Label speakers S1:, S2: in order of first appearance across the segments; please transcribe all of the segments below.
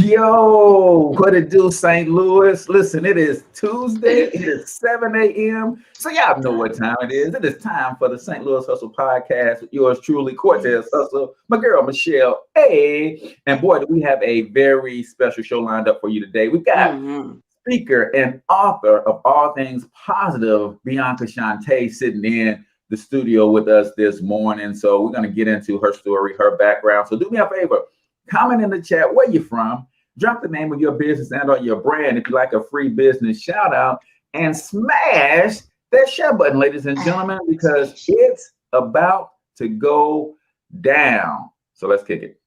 S1: Yo, what it do, St. Louis? Listen, it is Tuesday. It is 7 a.m. So y'all know what time it is. It is time for the St. Louis Hustle Podcast with yours truly, Cortez Hustle, my girl, Michelle Aaye. And boy, do we have a very special show lined up for you today. We've got speaker and author of all things positive, Bianca Shante, sitting in the studio with us this morning. So we're going to get into her story, her background. So do me a favor. Comment in the chat where you're from, drop the name of your business and or your brand if you like a free business shout out, and smash that share button, ladies and gentlemen, because it's about to go down. So let's kick it.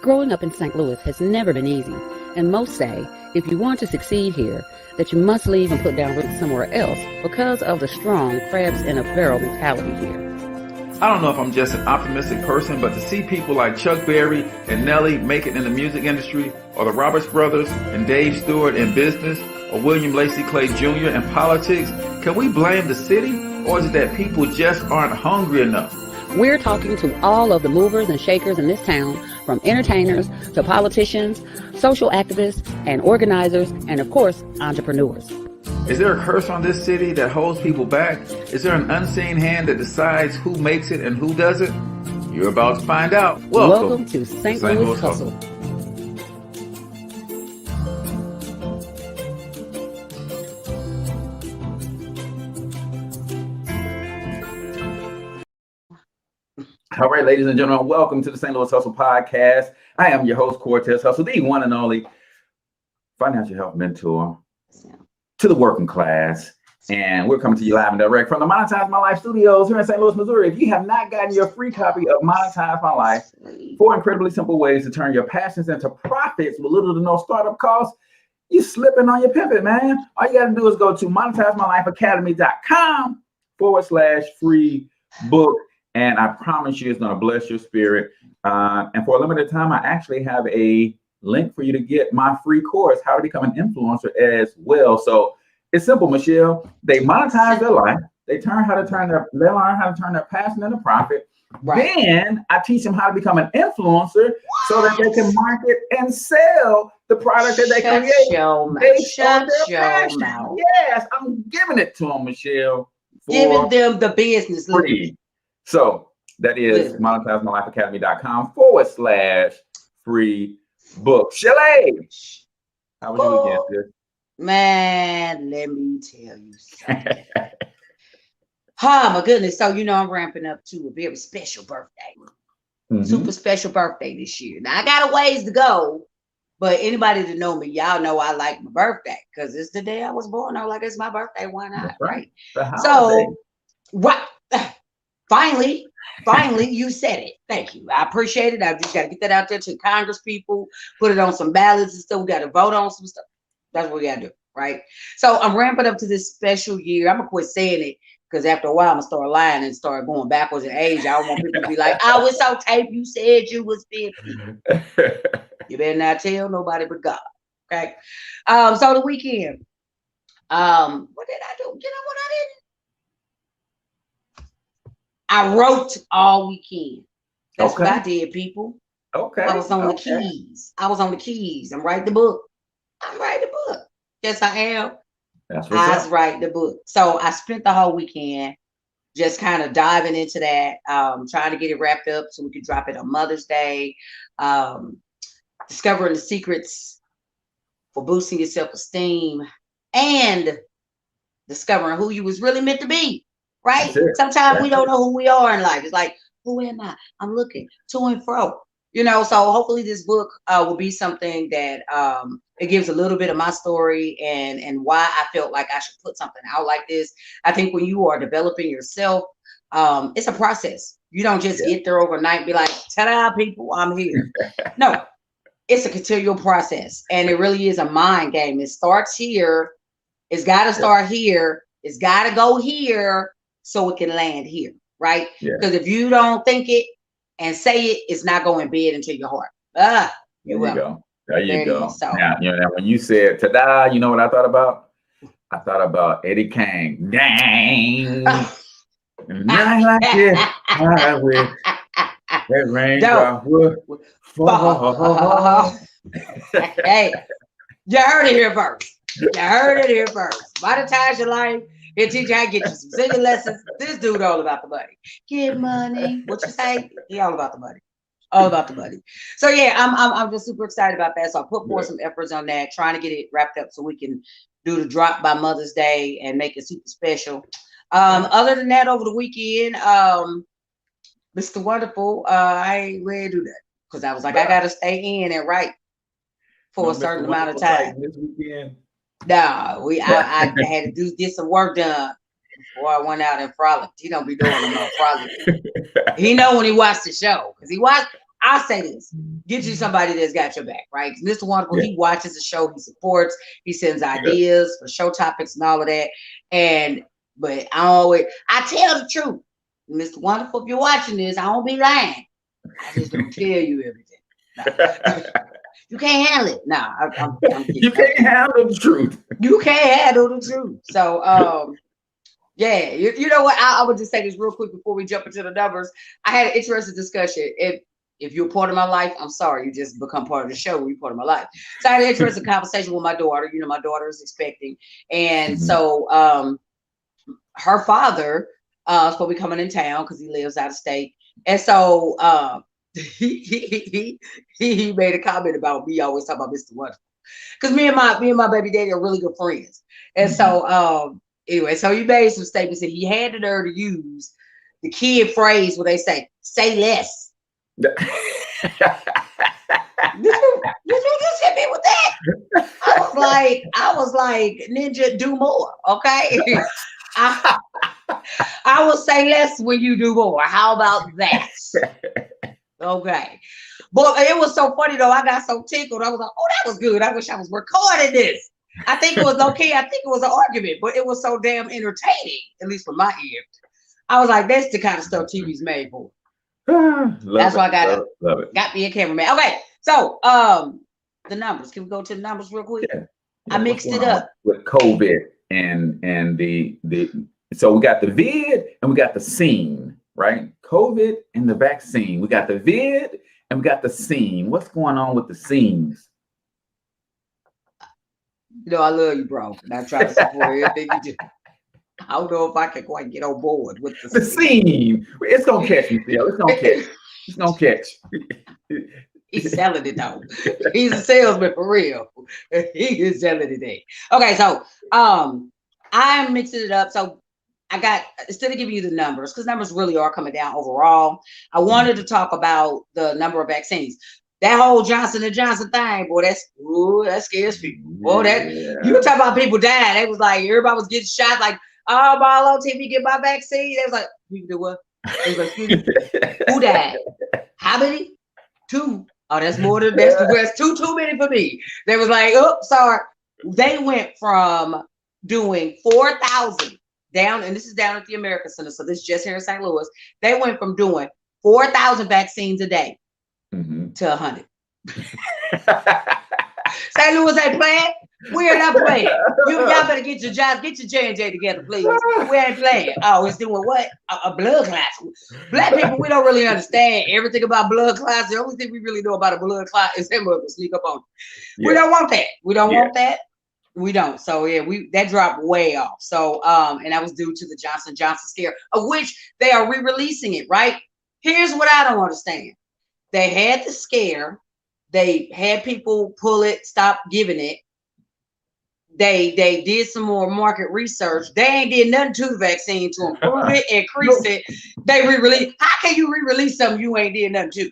S2: Growing up in St. Louis has never been easy, and most say if you want to succeed here, that you must leave and put down roots somewhere else because of the strong crabs in a barrel mentality here.
S3: I don't know if I'm just an optimistic person, but to see people like Chuck Berry and Nelly make it in the music industry, or the Roberts brothers and Dave Stewart in business, or William Lacey Clay Jr. in politics, can we blame the city, or is it that people just aren't hungry enough?
S2: We're talking to all of the movers and shakers in this town, from entertainers to politicians, social activists and organizers, and of course, entrepreneurs.
S3: Is there a curse on this city that holds people back? Is there an unseen hand that decides who makes it and who doesn't? You're about to find out.
S2: Welcome to St. Louis Hustle.
S1: All right, ladies and gentlemen, welcome to the St. Louis Hustle Podcast. I am your host, Cortez Hustle, the one and only financial health mentor to the working class. And we're coming to you live and direct from the Monetize My Life studios here in St. Louis, Missouri. If you have not gotten your free copy of Monetize My Life, 4 incredibly simple ways to turn your passions into profits with little to no startup costs, you slipping on your pivot, man. All you got to do is go to monetizemylifeacademy.com/free book. And I promise you it's going to bless your spirit. And for a limited time, I actually have a link for you to get my free course, How to Become an Influencer, as well. So it's simple, Michelle. They monetize their life. They learn how to turn their passion into profit. Right. Then I teach them how to become an influencer so that they can market and sell the product that they create. Based on their passion. Yes, I'm giving it to them, Michelle.
S4: Giving them the business.
S1: Free. So that is monetizemylifeacademy.com/free book. Shelley, how was your weekend, sis?
S4: Man, let me tell you something. Oh my goodness. So I'm ramping up to a very special birthday. Super special birthday this year. Now I got a ways to go, but anybody that know me, y'all know I like my birthday because it's the day I was born. I was like, it's my birthday. Why not? Right. So right. Finally, you said it. Thank you. I appreciate it. I just got to get that out there to Congress people, put it on some ballots and stuff. We got to vote on some stuff. That's what we got to do, right? So I'm ramping up to this special year. I'm going to quit saying it because after a while, I'm going to start lying and start going backwards in age. I don't want people to be like, oh, it's on tape. You said you was 50. You better not tell nobody but God, okay? So the weekend, what did I do? You know what I didn't? I wrote all weekend. That's what I did, people.
S1: Okay.
S4: I was on the keys. I'm writing the book. Yes, I am.
S1: That's what's up.
S4: Writing the book. So I spent the whole weekend just kind of diving into that, trying to get it wrapped up so we could drop it on Mother's Day, discovering the secrets for boosting your self-esteem and discovering who you was really meant to be. Right? Sometimes we don't know who we are in life. It's like, who am I? I'm looking to and fro. So hopefully this book will be something that it gives a little bit of my story and why I felt like I should put something out like this. I think when you are developing yourself, it's a process. You don't just get there overnight and be like, ta-da, people, I'm here. No, it's a continual process. And it really is a mind game. It starts here. It's got to start here. It's got to go here. So it can land here, right? Because if you don't think it and say it, it's not going to bed into your heart.
S1: There you go. So, now, when you said ta-da, you know what I thought about? I thought about Eddie Kane. Dang. Not like this. I wish that raindrop would fall.
S4: Hey, you heard it here first. You heard it here first. Monetize your life. He'll teach you how to get you some singing lessons. This dude all about the money. Get money. What you say? He all about the money. All about the money. So yeah, I'm just super excited about that. So I put forth some efforts on that, trying to get it wrapped up so we can do the drop by Mother's Day and make it super special. Other than that, over the weekend, Mr. Wonderful, I ain't ready to do that because I was like, I gotta stay in and write for a certain amount of time.
S1: This weekend.
S4: No, I had to get some work done before I went out and frolicked. He don't be doing no frolicking. He know when he watched the show because he watched. I say this: get you somebody that's got your back, right? Mr. Wonderful, he watches the show, he supports, he sends ideas for show topics and all of that. But I tell the truth, Mr. Wonderful. If you're watching this, I don't be lying. I just don't tell you everything. No. You can't handle it. Nah, I'm
S1: you can't handle the truth.
S4: You can't handle the truth. So, yeah, you know what? I would just say this real quick before we jump into the numbers. I had an interesting discussion. If you're part of my life, I'm sorry, you just become part of the show. You're part of my life. So I had an interesting conversation with my daughter. You know, my daughter is expecting, and so her father is supposed to be coming in town because he lives out of state, and so he made a comment about me always talking about Mr. Wonderful because me and my baby daddy are really good friends, and so anyway, so he made some statements and he had the nerve to use the kid phrase where they say less. Did you just hit me with that? I was like, ninja, do more, okay? I will say less when you do more. How about that? Okay. But it was so funny though. I got so tickled. I was like, oh, that was good. I wish I was recording this. I think it was okay. I think it was an argument, but it was so damn entertaining, at least from my ear. I was like, that's the kind of stuff TV's made for. That's why I got me a cameraman. Okay, so the numbers. Can we go to the numbers real quick? Yeah. I mixed it up
S1: with COVID and the so we got the vid and we got the scene, right? COVID and the vaccine. We got the vid and we got the scene. What's going on with the scenes?
S4: You know, I love you, bro. And I try to support everything you do. I don't know if I can quite get on board with the
S1: scene. It's gonna catch me, Phil. It's gonna catch. It's gonna catch.
S4: He's selling it though. He's a salesman for real. He is selling it. Okay, so I'm mixing it up. So I got, instead of giving you the numbers, because numbers really are coming down overall, I wanted to talk about the number of vaccines. That whole Johnson & Johnson thing, boy, that scares people. Boy, you talk about people dying. They was like, everybody was getting shot like, oh, I'm all on TV, get my vaccine. They was like, you do what? They was like, who died? How many? 2. Oh, that's more than that's too many for me. They was like, oh, sorry. They went from doing 4,000 down, and this is down at the American Center, so this is just here in St. Louis. They went from doing 4,000 vaccines a day to 100. St. Louis ain't playing. We're not playing. Y'all better get your jobs, get your J&J together, please. We ain't playing. Oh, it's doing what? A blood clot. Black people, we don't really understand everything about blood clots. The only thing we really know about a blood clot is them will sneak up on you. We don't want that. We don't want that. We don't. So yeah, that dropped way off. So and that was due to the Johnson & Johnson scare, of which they are re-releasing it, right? Here's what I don't understand. They had the scare. They had people pull it, stop giving it. They did some more market research. They ain't did nothing to the vaccine to improve it, increase it. They re-release. How can you re-release something you ain't did nothing to?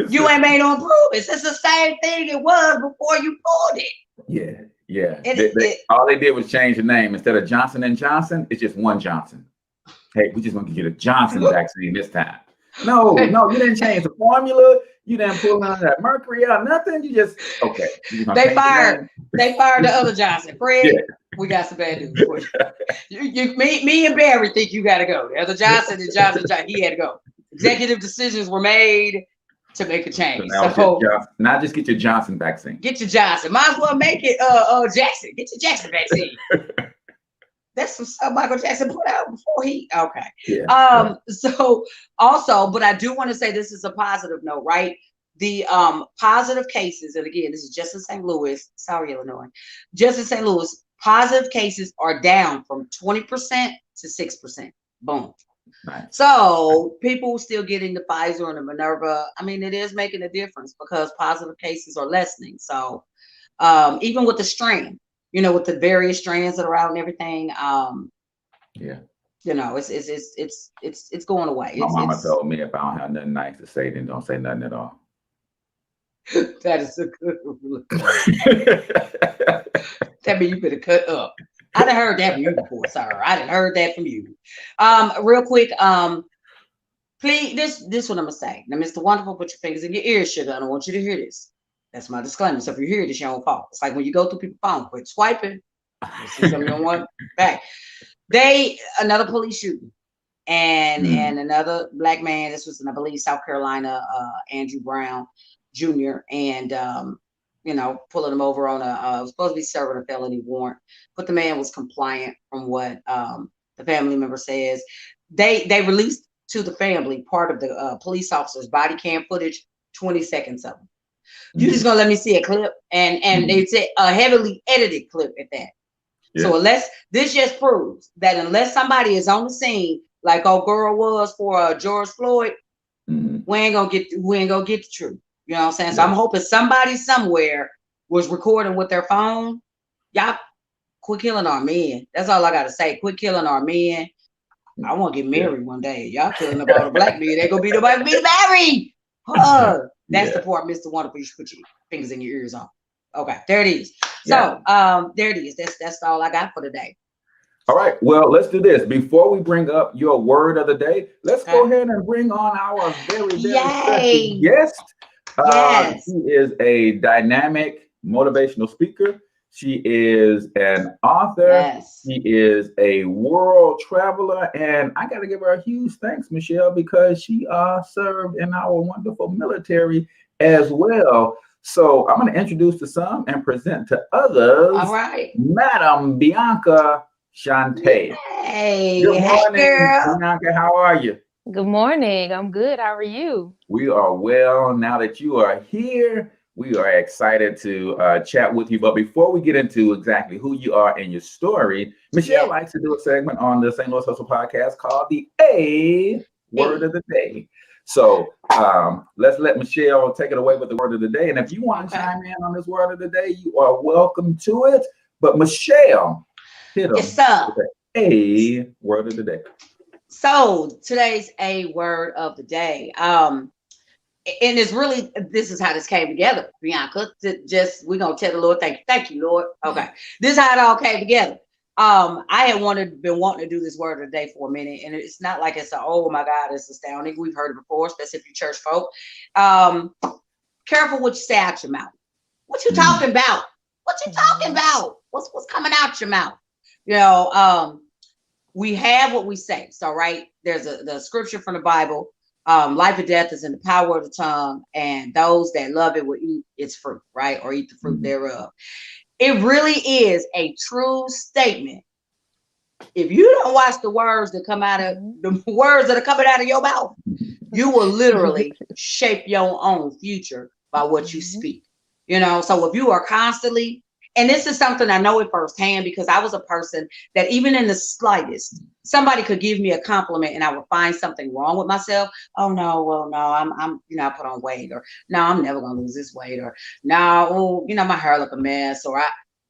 S4: You ain't made no improvements. It's the same thing it was before you pulled it.
S1: Yeah. All they did was change the name. Instead of Johnson & Johnson, it's just one Johnson. Hey, we just want to get a Johnson vaccine this time. No, you didn't change the formula. You didn't pull none of that mercury out, nothing. You just, okay.
S4: They fired the other Johnson. Fred, we got some bad news for you. Me and Barry think you got to go. The other Johnson and Johnson, he had to go. Executive decisions were made to make a change. So
S1: now just get your Johnson vaccine.
S4: Get your Johnson. Might as well make it Jackson. Get your Jackson vaccine. That's what Michael Jackson put out before he. Okay. So also, but I do want to say this is a positive note, right? the positive cases, and again, this is just in St. Louis, sorry, Illinois, just in St. Louis, positive cases are down from 20% to 6%. Boom.
S1: Nice.
S4: So people still getting the Pfizer and the Minerva. I mean, it is making a difference because positive cases are lessening. So even with the strand, you know, with the various strands that are out and everything,
S1: yeah,
S4: you know, it's going away.
S1: My mama told me if I don't have nothing nice to say, then don't say nothing at all.
S4: That is a good rule. That means you better cut up. I done heard that from you before, sir. I done heard that from you. Real quick, please, this what I'm gonna say. Now, Mr. Wonderful, put your fingers in your ears, sugar. I don't want you to hear this. That's my disclaimer. So if you hear this, your own fault. It's like when you go through people's phone, quit swiping. You see something you don't want back. Another police shooting, and another black man. This was in, I believe, South Carolina. Andrew Brown Jr. and you know, pulling him over on was supposed to be serving a felony warrant, but the man was compliant from what the family member says. They released to the family part of the police officer's body cam footage, 20 seconds of them. You just gonna let me see a clip, and it's a heavily edited clip at that. Yeah. So this just proves that unless somebody is on the scene, like old girl was for George Floyd, we ain't gonna get the truth. You know what I'm saying? So I'm hoping somebody somewhere was recording with their phone. Y'all quit killing our men. That's all I gotta say. Quit killing our men. I want to get married one day. Y'all killing about the black men. They gonna be nobody be married. That's the part, Mr. Wonderful. You should put your fingers in your ears on. Okay, there it is. So there it is. That's all I got for today.
S1: All right. Well, let's do this. Before we bring up your word of the day, let's go ahead and bring on our very special guest. Yes. She is a dynamic motivational speaker. She is an author. Yes. She is a world traveler. And I got to give her a huge thanks, Michelle, because she served in our wonderful military as well. So I'm going to introduce to some and present to others. All right. Madam Bianca Shante.
S4: Hey,
S1: good morning,
S4: girl.
S1: Bianca. How are you?
S5: Good morning. I'm good. How are you?
S1: We are well. Now that you are here, we are excited to chat with you. But before we get into exactly who you are and your story, Michelle likes to do a segment on the St. Louis Hustle podcast called the A Word of the Day. So let's let Michelle take it away with the word of the day. And if you want to chime in on this word of the day, you are welcome to it. But Michelle, hit them.
S4: Yes, sir.
S1: A word of the day.
S4: So today's A word of the day. And it's really, this is how this came together, Bianca. We're gonna tell the Lord, thank you, Lord. Okay. This is how it all came together. I had been wanting to do this word of the day for a minute, and it's not like it's oh my God, it's astounding. We've heard it before, especially if you church folk. Careful what you say out your mouth. What you talking about? What you talking about? What's coming out your mouth? You know, we have what we say. So, right, there's the scripture from the Bible. Life and death is in the power of the tongue, and those that love it will eat its fruit, right? Or eat the fruit thereof. It really is a true statement. If you don't watch the words that come out of the words that are coming out of your mouth, you will literally shape your own future by what you speak. You know, so if you are constantly, and this is something I know it firsthand because I was a person that even in the slightest, somebody could give me a compliment and I would find something wrong with myself. Oh no, well no, I'm I put on weight, or no, I'm never gonna lose this weight, or no, my hair look a mess, or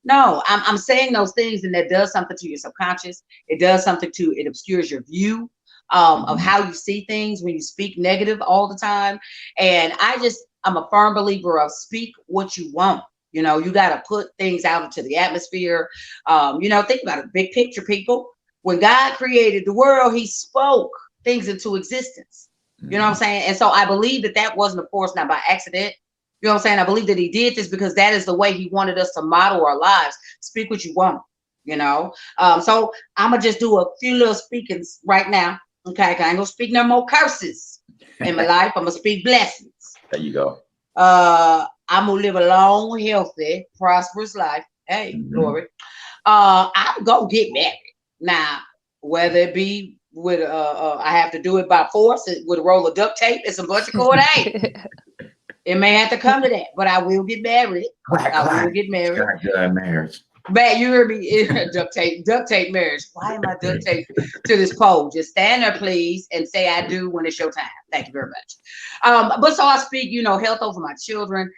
S4: I'm saying those things, and that does something to your subconscious. It does something it obscures your view of how you see things when you speak negative all the time. And I'm a firm believer of speak what you want. You know, you got to put things out into the atmosphere. Think about it, big picture, people. When God created the world, he spoke things into existence. You know what I'm saying? And so I believe that wasn't, of course, not by accident. You know what I'm saying? I believe that he did this because that is the way he wanted us to model our lives. Speak what you want, you know? So I'm going to just do a few little speakings right now. Okay, I ain't going to speak no more curses in my life. I'm going to speak blessings.
S1: There you go.
S4: I'm going to live a long, healthy, prosperous life. Hey, glory. I'm going to get married. Now, whether it be with, I have to do it by force with a roll of duct tape and some bunch of cord, It may have to come to that, but I will get married.
S1: Clack,
S4: I
S1: clack.
S4: will get married.
S1: Shotgun marriage.
S4: But you heard me, duct tape marriage. Why am I duct tape to this pole? Just stand there, please, and say I do when it's your time. Thank you very much. But so I speak, health over my children,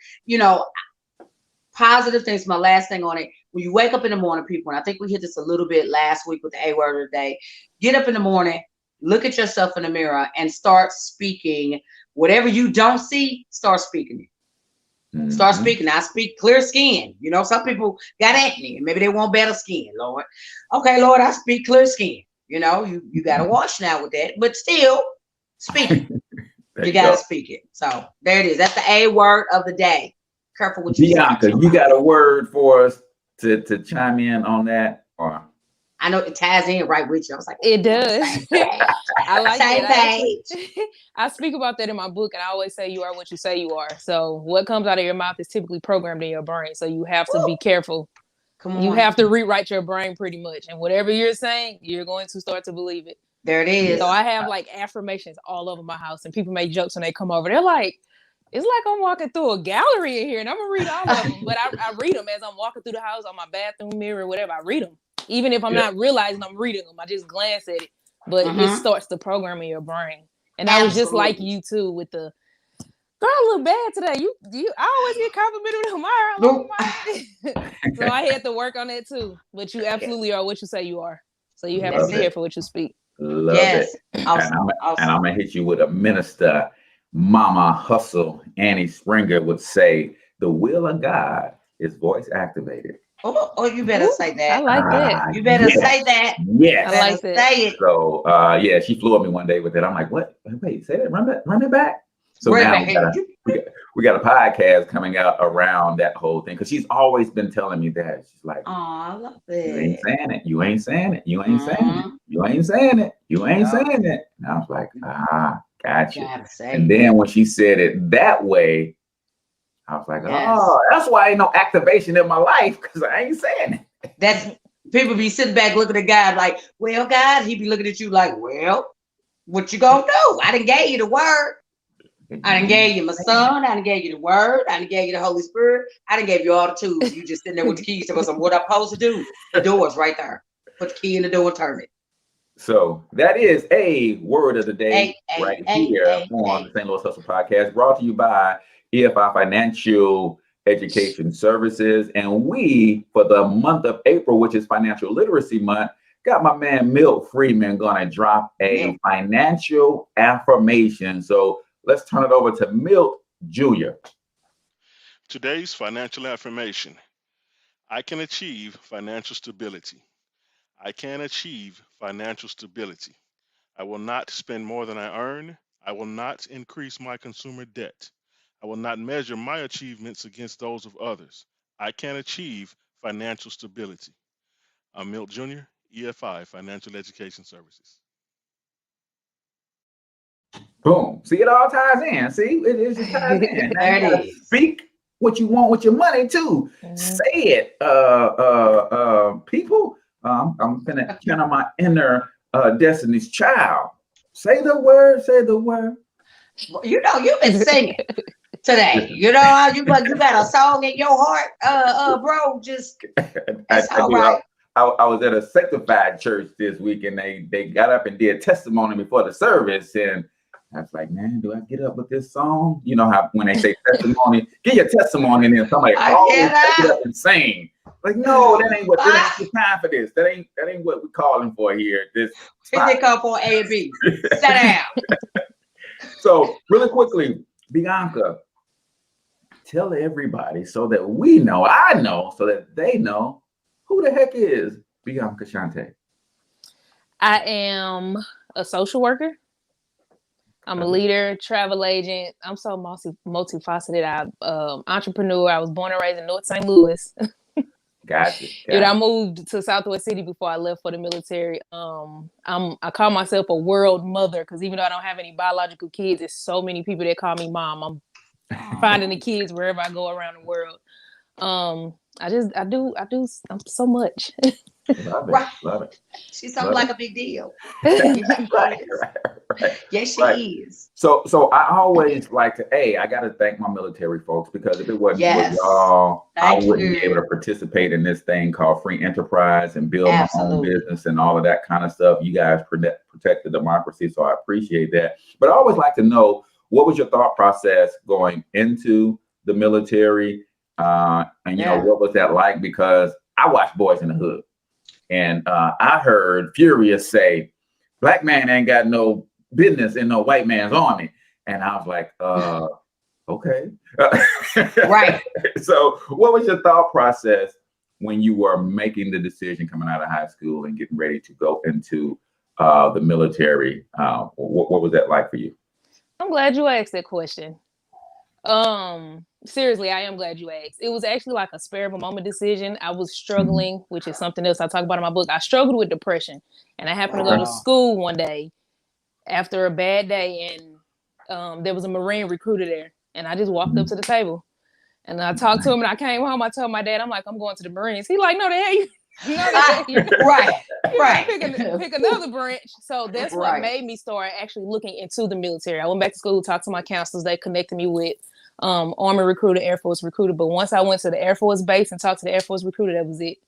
S4: positive things. My last thing on it. When you wake up in the morning, people, and I think we hit this a little bit last week with the A word of the day. Get up in the morning, look at yourself in the mirror, and start speaking. Whatever you don't see, start speaking it. Mm-hmm. Start speaking. I speak clear skin. Some people got acne and maybe they want better skin, Lord. Okay, Lord, I speak clear skin. You got to wash now with that, but still speak it. You got to speak it. So there it is. That's the A word of the day. Careful what you
S1: Bianca,
S4: say.
S1: you got a word for us to chime in on that? Or
S4: I know it ties in right with you. I was like,
S5: it does. I like
S4: that.
S5: I speak about that in my book, and I always say you are what you say you are. So what comes out of your mouth is typically programmed in your brain. So you have to be careful. Come on. You have to rewrite your brain pretty much. And whatever you're saying, you're going to start to believe it.
S4: There it is.
S5: So I have like affirmations all over my house, and people make jokes when they come over. They're like, it's like I'm walking through a gallery in here, and I'm going to read all of them. But I read them as I'm walking through the house on my bathroom mirror, whatever. I read them. Even if I'm not realizing I'm reading them, I just glance at it. But it starts to program in your brain. And I was just like you too with the girl look bad today. I always get complimented with so I had to work on that too. But you absolutely are what you say you are. So you have to be careful what you speak.
S1: Love it. Awesome. And I'm gonna hit you with a minister, Mama Hustle. Annie Springer would say, the will of God is voice activated.
S4: Oh, you better say that.
S5: I like that.
S4: You better say that.
S1: Yes.
S5: I like that.
S4: Say it.
S1: So, she flew at me one day with it. I'm like, what? Wait, say that. Run it back. So now we got a podcast coming out around that whole thing. Because she's always been telling me that. She's like,
S4: oh, I love it.
S1: You ain't saying it. You ain't saying it. You ain't saying it. You ain't saying it. You ain't saying it. And I was like, gotcha. And then when she said it that way, I was like, oh, that's why ain't no activation in my life, because I ain't saying it.
S4: That's people be sitting back looking at God like, well, God, he be looking at you like, well, what you gonna do? I done gave you the word. I done gave you my son. I done gave you the word. I done gave you the Holy Spirit. I done gave you all the tools. You just sitting there with the keys to what I'm supposed to do. The door's right there. Put the key in the door and turn it.
S1: So that is a word of the day right here on the St. Louis Hustle Podcast, brought to you by EFI Financial Education Services. And we, for the month of April, which is Financial Literacy Month, got my man Milt Freeman going to drop a financial affirmation. So let's turn it over to Milt Jr.
S6: Today's financial affirmation: I can achieve financial stability. I can achieve financial stability. I will not spend more than I earn. I will not increase my consumer debt. I will not measure my achievements against those of others. I can achieve financial stability. I'm Milt Jr., EFI Financial Education Services.
S1: Boom. See, it all ties in. See, it just ties in.
S4: There it is.
S1: Speak what you want with your money too. Say it, people. I'm gonna channel my inner Destiny's Child. Say the word. Say the word.
S4: You've been singing today. You got a song in your heart, bro. Just that's all right.
S1: I was at a sanctified church this week, and they got up and did testimony before the service, and I was like, man, do I get up with this song? You know how when they say testimony, get your testimony, and then somebody always get up and sing. Like, no, that ain't what. That ain't the time for this. That ain't what we're calling for here.
S4: They call for A and B. Sit down.
S1: So, really quickly, Bianca, tell everybody so that we know, I know, so that they know, who the heck is Bianca Shante?
S5: I am a social worker. I'm a leader, travel agent. I'm so multifaceted. I'm entrepreneur. I was born and raised in North St. Louis.
S1: Gotcha.
S5: I moved to Southwest City before I left for the military. I call myself a world mother because even though I don't have any biological kids, there's so many people that call me mom. I'm finding the kids wherever I go around the world. I'm so much.
S1: Love it.
S4: Right.
S1: Love it.
S4: She's something
S1: Love
S4: like
S1: it.
S4: a big deal.
S1: Right,
S4: Yes,
S1: right.
S4: yes, she
S1: Right.
S4: is.
S1: So I always like to, I got to thank my military folks, because if it wasn't for
S4: Yes.
S1: y'all, I
S4: Thank
S1: wouldn't be able
S4: you.
S1: to participate in this thing called free enterprise and build my own
S4: Absolutely.
S1: business and all of that kind of stuff. You guys protect the democracy, so I appreciate that. But I always like to know, what was your thought process going into the military? And
S4: Yeah.
S1: what was that like? Because I watched Boys in the Hood, and I heard Furious say, "Black man ain't got no business in no white man's army," and I was like, okay.
S4: Right.
S1: So what was your thought process when you were making the decision coming out of high school and getting ready to go into the military? What was that like for you?
S5: I'm glad you asked that question. Seriously, I am glad you asked. It was actually like a spur of a moment decision. I was struggling, which is something else I talk about in my book. I struggled with depression, and I happened to go to school one day after a bad day, and there was a Marine recruiter there, and I just walked up to the table, and I talked to him, and I came home. I told my dad, I'm like, I'm going to the Marines. He like, no, the hell you. No, the hell you.
S4: Right.
S5: Pick another branch. So that's what made me start actually looking into the military. I went back to school, talked to my counselors. They connected me with Army recruiter, Air Force recruiter. But once I went to the Air Force base and talked to the Air Force recruiter, that was it.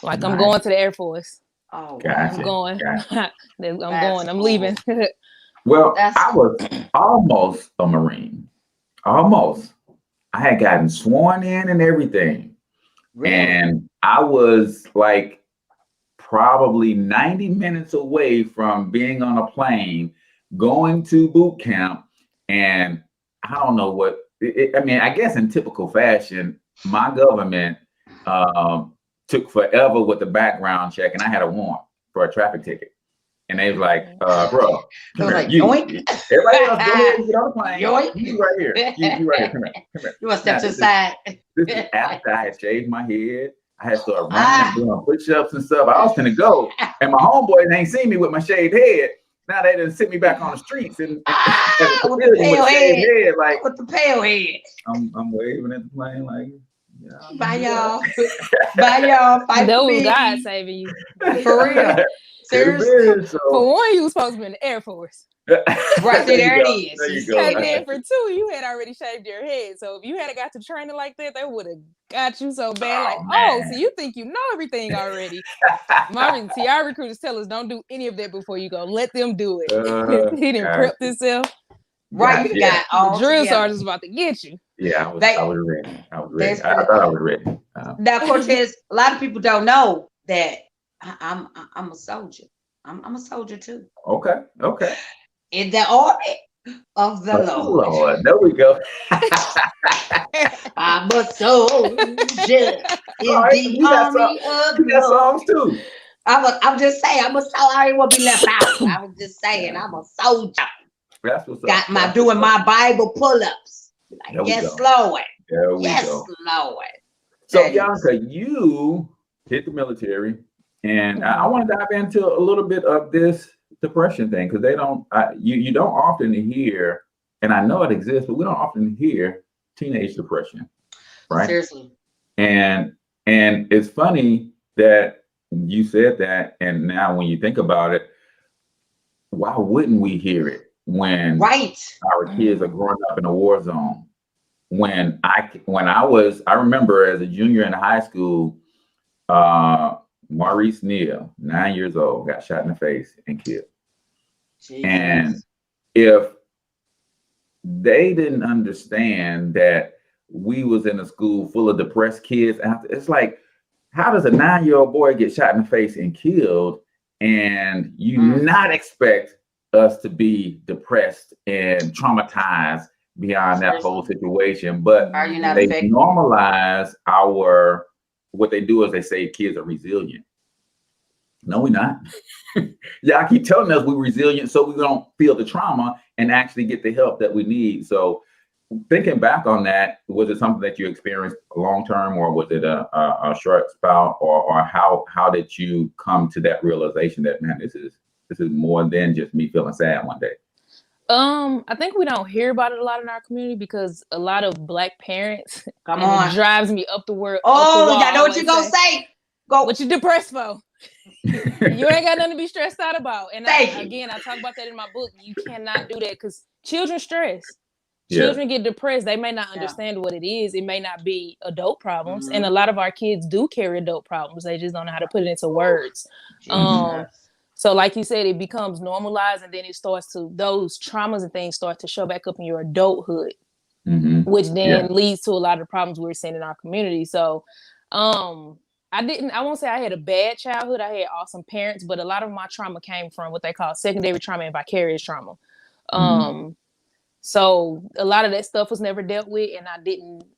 S5: Like, I'm going to the Air Force.
S4: Oh,
S1: Gotcha.
S5: I'm going.
S1: Gotcha.
S5: I'm leaving.
S1: Well, I was almost a Marine. Almost. I had gotten sworn in and everything.
S4: Really?
S1: And I was like probably 90 minutes away from being on a plane, going to boot camp. And I don't know what, I guess in typical fashion, my government took forever with the background check, and I had a warrant for a traffic ticket. And they was like, bro, come here.
S4: Like,
S1: Everybody else, go ahead and get on the plane.
S4: Yoink.
S1: You right here. You right here. Come here.
S4: You want to step to the side?
S1: This is after I had shaved my head. I had started running and doing push-ups and stuff. I was gonna go, and my homeboys ain't seen me with my shaved head. Now they done sit me back on the streets and
S4: with the pale head, like with the pale head.
S1: I'm waving at the plane like,
S4: bye y'all, bye y'all. Fight
S5: that
S4: for
S5: was
S4: me.
S5: God saving you.
S4: For real. Seriously.
S5: For one, you was supposed to be in the Air Force.
S4: Right there it is.
S1: There you go.
S5: And then for two, you had already shaved your head. So if you had got to training like that, they would have got you so bad. So you think you know everything already. Marvin, see, our recruiters tell us don't do any of that before you go. Let them do it. He didn't prep himself.
S4: Right, you got all
S5: the drill sergeant's about to get you.
S1: Yeah, I was ready. I thought I was ready.
S4: Now, Cortez, a lot of people don't know that I'm a soldier. I'm a soldier too.
S1: Okay.
S4: In the army of the Lord.
S1: There we go.
S4: I'm a soldier in the army of the Lord.
S1: Songs too.
S4: I'm just saying, I ain't want to be left out. I was just saying, I'm a soldier.
S1: That's what's
S4: Got doing my Bible pull-ups. Like, yes, Lord.
S1: There we
S4: yes,
S1: go.
S4: Lord.
S1: So, Bianca, you hit the military, and I want to dive into a little bit of this depression thing, because you don't often hear, and I know it exists, but we don't often hear teenage depression, right?
S4: Seriously.
S1: And it's funny that you said that, and now when you think about it, why wouldn't we hear it when our kids are growing up in a war zone? When I remember as a junior in high school, Maurice Neal, 9 years old, got shot in the face and killed. Jeez. And if they didn't understand that we was in a school full of depressed kids, it's like, how does a 9-year-old boy get shot in the face and killed, and you not expect us to be depressed and traumatized beyond that whole situation? But they normalize what they do is they say kids are resilient. No, we're not. Y'all keep telling us we're resilient so we don't feel the trauma and actually get the help that we need. So thinking back on that, was it something that you experienced long term, or was it a short spout, or how did you come to that realization that, man, this is more than just me feeling sad one day?
S5: I think we don't hear about it a lot in our community because a lot of Black parents
S4: it
S5: drives me up the word.
S4: Oh, I know what you're gonna say.
S5: What you depressed for? You ain't got nothing to be stressed out about. And
S4: Thank
S5: I talk about that in my book. You cannot do that because children stress.
S1: Yeah.
S5: Children get depressed. They may not understand what it is. It may not be adult problems. And a lot of our kids do carry adult problems. They just don't know how to put it into words. So like you said, it becomes normalized, and then it starts to, those traumas and things start to show back up in your adulthood, which then leads to a lot of problems we're seeing in our community. So I won't say I had a bad childhood. I had awesome parents, but a lot of my trauma came from what they call secondary trauma and vicarious trauma. So a lot of that stuff was never dealt with, and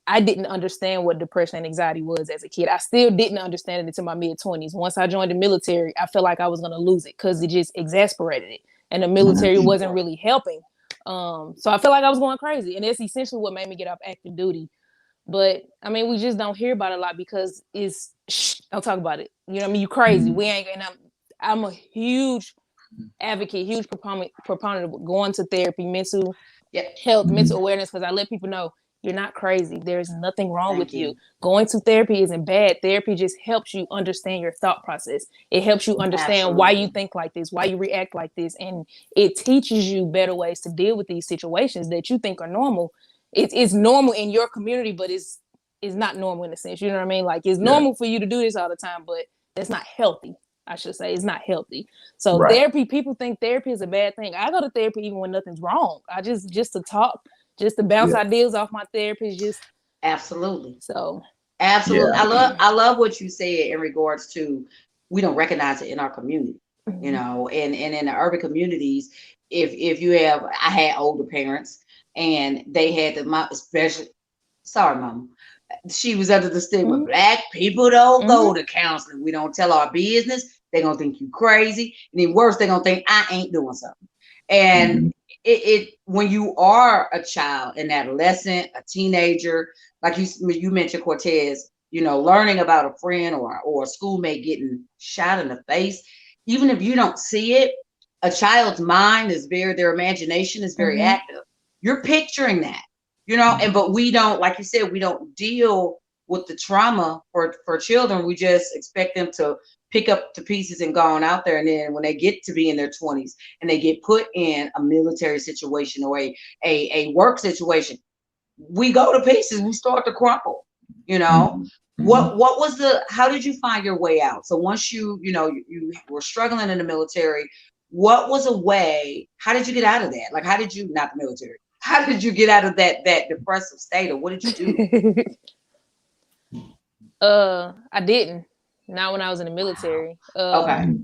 S5: I didn't understand what depression and anxiety was as a kid. I still didn't understand it until my mid-20s. Once I joined the military, I felt like I was going to lose it because it just exasperated it, and the military wasn't really helping. So I felt like I was going crazy, and that's essentially what made me get off active duty. But I mean, we just don't hear about it a lot because I'll talk about it. You know what I mean? You crazy. We ain't, and I'm a huge advocate, huge proponent of going to therapy, mental health, mental awareness, because I let people know you're not crazy. There's nothing wrong with you. Going to therapy isn't bad. Therapy just helps you understand your thought process. It helps you understand why you think like this, why you react like this, and it teaches you better ways to deal with these situations that you think are normal. It's normal in your community, but it's not normal in a sense. You know what I mean? Like, it's normal for you to do this all the time, but that's not healthy. I should say it's not healthy. So therapy, people think therapy is a bad thing. I go to therapy even when nothing's wrong. I just to talk, just to bounce ideas off my therapist. Just
S4: absolutely.
S5: So
S4: absolutely, I love what you said in regards to we don't recognize it in our community. You know, and in the urban communities, if you have, I had older parents. And they had especially, sorry, mama, she was under the stigma. Black people don't go to counseling. We don't tell our business. They're going to think you crazy. And then worse, they're going to think I ain't doing something. And it when you are a child, an adolescent, a teenager, like you mentioned Cortez, you know, learning about a friend or a schoolmate getting shot in the face, even if you don't see it, a child's mind is their imagination is very active. You're picturing that, you know, but we don't, like you said, we don't deal with the trauma for children. We just expect them to pick up the pieces and go on out there. And then when they get to be in their 20s and they get put in a military situation or a work situation, we go to pieces. We start to crumple, you know. What was how did you find your way out? So once you were struggling in the military, what was a way, how did you get out of that? Like, how did you, not the military, how did you get out of that depressive state, or what did you do?
S5: I didn't. Not when I was in the military.
S4: Okay.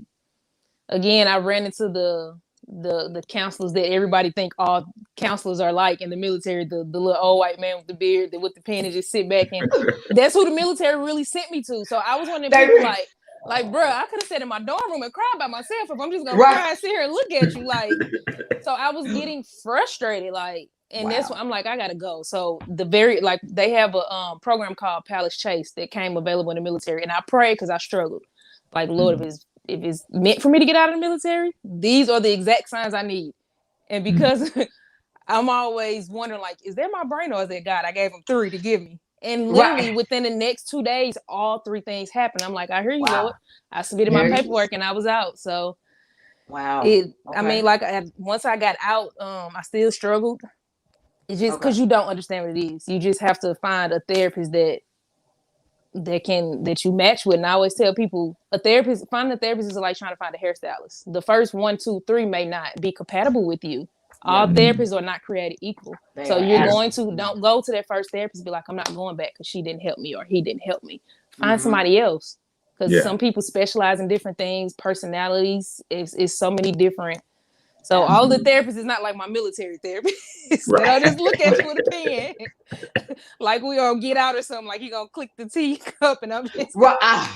S5: Again, I ran into the counselors that everybody think all counselors are like in the military, the little old white man with the beard, with the pen, and just sit back, and that's who the military really sent me to. So I was one of them people like, bro, I could have sat in my dorm room and cried by myself if I'm just gonna cry and sit here and look at you. Like, so I was getting frustrated, like, and that's when I'm like, I gotta go. So they have a program called Palace Chase that came available in the military, and I prayed because I struggled. Like, Lord, if it's meant for me to get out of the military, these are the exact signs I need. And because I'm always wondering, like, is that my brain or is that God? I gave him 3 to give me. And literally within the next 2 days, all 3 things happened. I'm like, I hear you, Lord. I submitted my paperwork and I was out. So I mean, like, once I got out, I still struggled. It's just because you don't understand what it is. You just have to find a therapist that you match with. And I always tell people, finding a therapist is like trying to find a hairstylist. The first 1, 2, 3 may not be compatible with you. All therapists are not created equal. So you're going to, don't go to that first therapist and be like, I'm not going back because she didn't help me or he didn't help me. Find somebody else, because some people specialize in different things, personalities. It's so many different. So all the therapists is not like my military therapist. They'll just look at you with a pen, like we gonna get out or something. Like you gonna click the teacup, and I'm just
S4: right.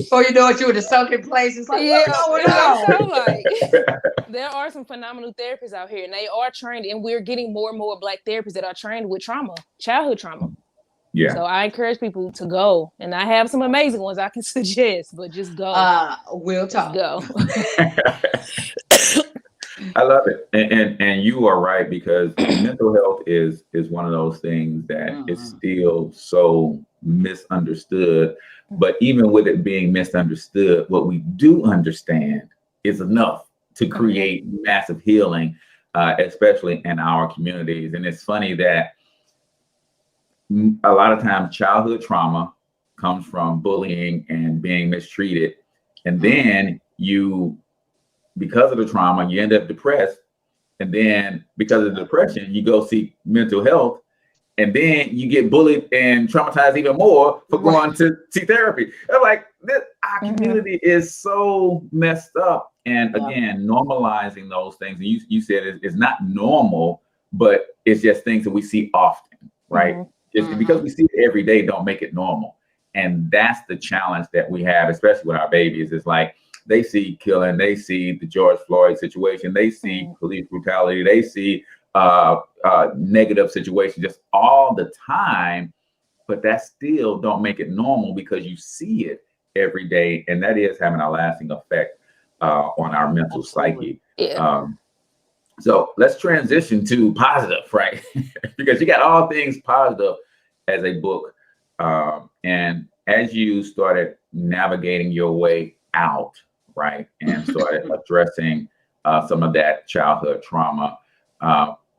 S4: So you know what, you're in the sunken place. It's like,
S5: so like there are some phenomenal therapists out here, and they are trained, and we're getting more and more Black therapists that are trained with childhood trauma. Yeah. So I encourage people to go, and I have some amazing ones I can suggest, but just go.
S4: We'll talk.
S5: Go.
S1: I love it, and you are right, because mental health is one of those things that is still so misunderstood. But even with it being misunderstood, what we do understand is enough to create massive healing, especially in our communities. And it's funny that a lot of times childhood trauma comes from bullying and being mistreated. And then because of the trauma, you end up depressed. And then because of the depression, you go seek mental health. And then you get bullied and traumatized even more for going to see therapy. I'm like, our community is so messed up. And again, normalizing those things. And you said it's not normal, but it's just things that we see often, right? Just because we see it every day, don't make it normal. And that's the challenge that we have, especially with our babies. It's like they see killing, they see the George Floyd situation, they see police brutality, they see negative situations just all the time, but that still don't make it normal because you see it every day, and that is having a lasting effect on our mental psyche. So let's transition to positive, right? Because you got all things positive as a book, and as you started navigating your way out, right, and started addressing some of that childhood trauma,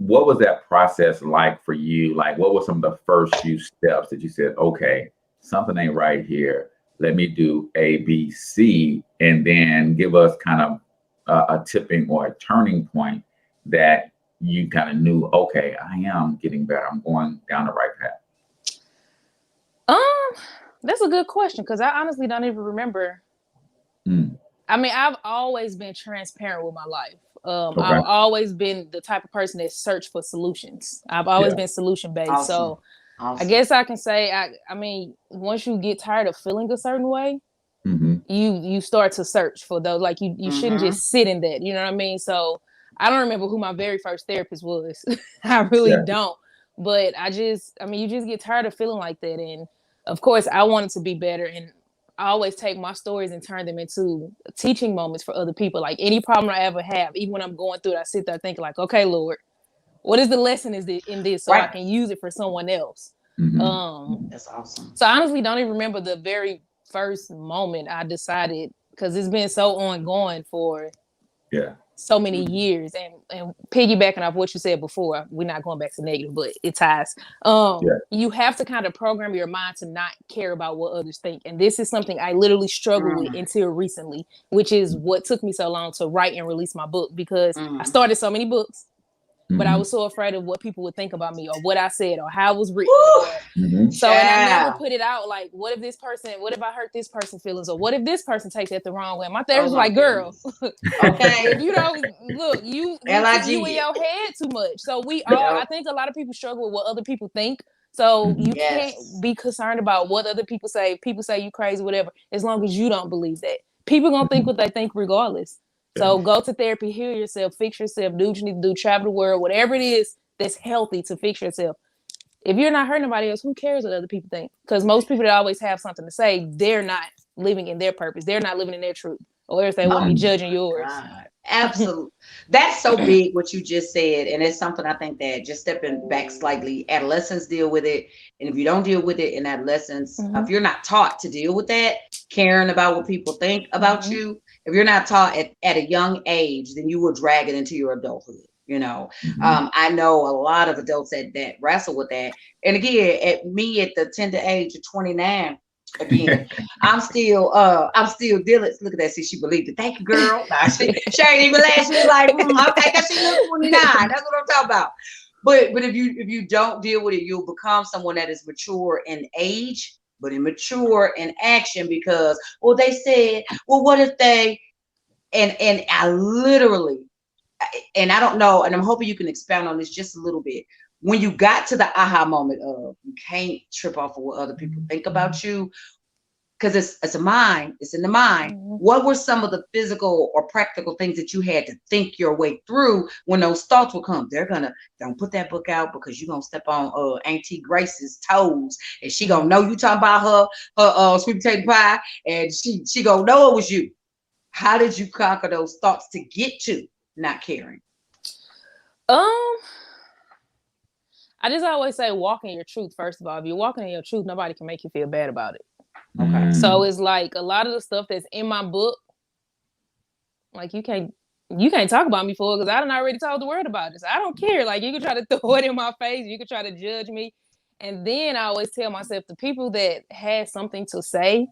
S1: what was that process like for you? Like, what were some of the first few steps that you said, okay, something ain't right here, let me do A, B, C, and then give us kind of a tipping or a turning point that you kind of knew, okay, I am getting better, I'm going down the right path?
S5: That's a good question, because I honestly don't even remember. I mean, I've always been transparent with my life. I've always been the type of person that search for solutions. I've always been solution based. Awesome. So I guess I can say, I mean, once you get tired of feeling a certain way, you start to search for those. Like you shouldn't just sit in that. You know what I mean? So I don't remember who my very first therapist was. I really don't. But you just get tired of feeling like that. And of course, I wanted to be better. And I always take my stories and turn them into teaching moments for other people. Like any problem I ever have, even when I'm going through it, I sit there thinking like, okay, Lord, what is the lesson in this so I can use it for someone else?
S4: That's awesome.
S5: So I honestly don't even remember the very first moment I decided, because it's been so ongoing for so many years. And piggybacking off what you said before, we're not going back to negative, but it ties. You have to kind of program your mind to not care about what others think. And this is something I literally struggled with until recently, which is what took me so long to write and release my book, because I started so many books, but I was so afraid of what people would think about me, or what I said, or how it was written. So, and I never put it out. Like, what if I hurt this person's feelings, or what if this person takes it the wrong way? My therapist was like, girl, okay, if you don't look, you in your head too much. So I think a lot of people struggle with what other people think. So you can't be concerned about what other people say. People say you crazy, whatever, as long as you don't believe that. People gonna think what they think regardless. So go to therapy, heal yourself, fix yourself, do what you need to do, travel the world, whatever it is that's healthy to fix yourself. If you're not hurting nobody else, who cares what other people think? Because most people that always have something to say, they're not living in their purpose. They're not living in their truth, or else they won't be judging yours.
S4: God. Absolutely. That's so big what you just said. And it's something I think that, just stepping back slightly, adolescents deal with it. And if you don't deal with it in adolescence, if you're not taught to deal with that, caring about what people think about you, if you're not taught at a young age, then you will drag it into your adulthood. You know, I know a lot of adults that wrestle with that. And again, at the tender age of 29, again, I'm still dealing. Look at that. See, she believed it. Thank you, girl. Nah, she ain't even laughed. She was like, okay, because she looks 29. That's what I'm talking about. But if you don't deal with it, you'll become someone that is mature in age, but immature in action, because, well, they said, well, what if they, and I literally, and I don't know, and I'm hoping you can expound on this just a little bit. When you got to the aha moment of, you can't trip off of what other people think about you, because it's a mind, it's in the mind. What were some of the physical or practical things that you had to think your way through when those thoughts would come? Don't put that book out, because you're gonna step on Auntie Grace's toes, and she gonna know you talking about her sweet potato pie, and she gonna know it was you. How did you conquer those thoughts to get to not caring?
S5: I just always say walk in your truth. First of all, if you're walking in your truth, nobody can make you feel bad about it.
S4: Okay.
S5: So it's like a lot of the stuff that's in my book, like you can't talk about me for it because I done already told the world about it. So I don't care. Like you can try to throw it in my face, you can try to judge me. And then I always tell myself, the people that had something to say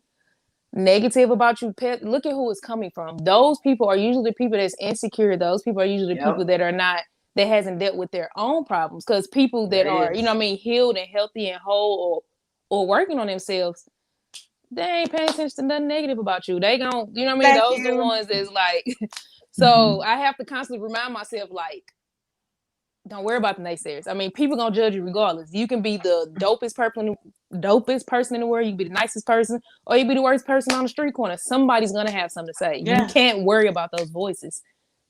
S5: negative about you, look at who it's coming from. Those people are usually the people that's insecure. Those people are usually the people that are not, that hasn't dealt with their own problems. Because people that are, you know what I mean, healed and healthy and whole or working on themselves, they ain't paying attention to nothing negative about you. They gon', you know what I mean? Those are the ones that's like, so I have to constantly remind myself, like, don't worry about the naysayers. I mean, people gonna judge you regardless. You can be the dopest person in the world. You can be the nicest person, or you be the worst person on the street corner. Somebody's gonna have something to say. You can't worry about those voices.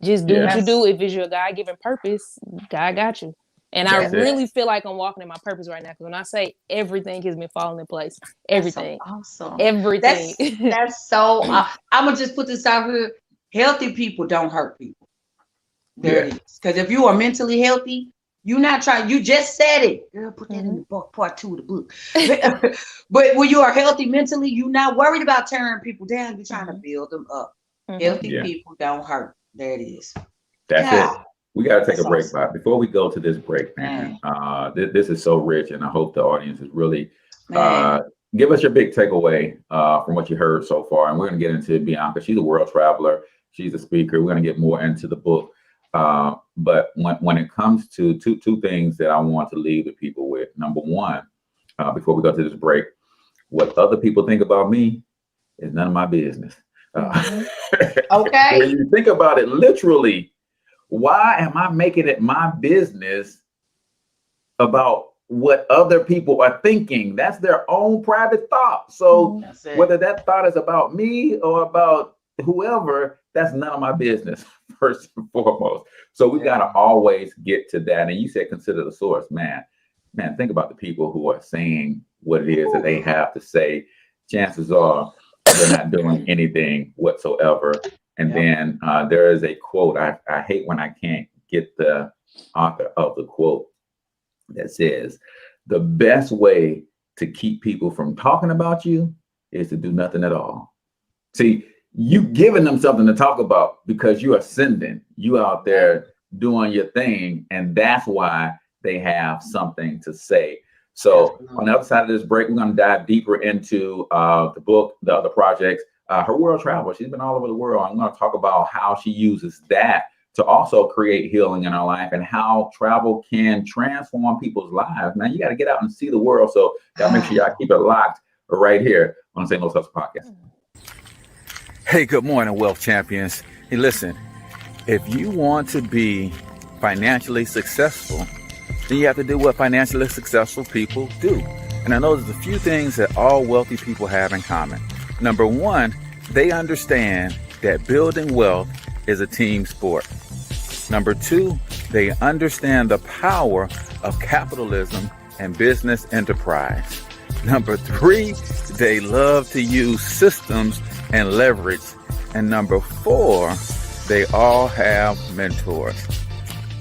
S5: Just do what you do. If it's your God-given purpose, God got you. And I really feel like I'm walking in my purpose right now. Because when I say everything has been falling in place, everything,
S4: that's so awesome.
S5: Everything.
S4: That's so. I'm gonna just put this out here. Healthy people don't hurt people. There it is. Because if you are mentally healthy, you're not trying. You just said it. Girl, put that in the book, part 2 of the book. But when you are healthy mentally, you're not worried about tearing people down. You're trying to build them up. Healthy people don't hurt. There it is.
S1: That's it. We got to take a break, Bob. Before we go to this break, man, this is so rich, and I hope the audience is really give us your big takeaway from what you heard so far. And we're going to get into Bianca. She's a world traveler. She's a speaker. We're going to get more into the book. But when it comes to two things that I want to leave the people with, number one, before we go to this break, what other people think about me is none of my business.
S4: Okay.
S1: When you think about it literally, why am I making it my business about what other people are thinking? That's their own private thought. So whether that thought is about me or about whoever, that's none of my business, first and foremost. So we got to always get to that. And you said consider the source. Man, think about the people who are saying what it is that they have to say. Chances are they're not doing anything whatsoever. And then there is a quote. I hate when I can't get the author of the quote that says, the best way to keep people from talking about you is to do nothing at all. See, you giving them something to talk about because you are sending, you out there doing your thing. And that's why they have something to say. So on the other side of this break, we're going to dive deeper into the book, the other projects, her world travel. She's been all over the world. I'm going to talk about how she uses that to also create healing in her life and how travel can transform people's lives. Man, you got to get out and see the world. So y'all make sure y'all keep it locked right here on the St. Louis Hustle Podcast. Hey, good morning, Wealth Champions. Hey, listen, if you want to be financially successful, then you have to do what financially successful people do. And I know there's a few things that all wealthy people have in common. Number one, they understand that building wealth is a team sport. Number two, they understand the power of capitalism and business enterprise. Number three, they love to use systems and leverage. And number four, they all have mentors.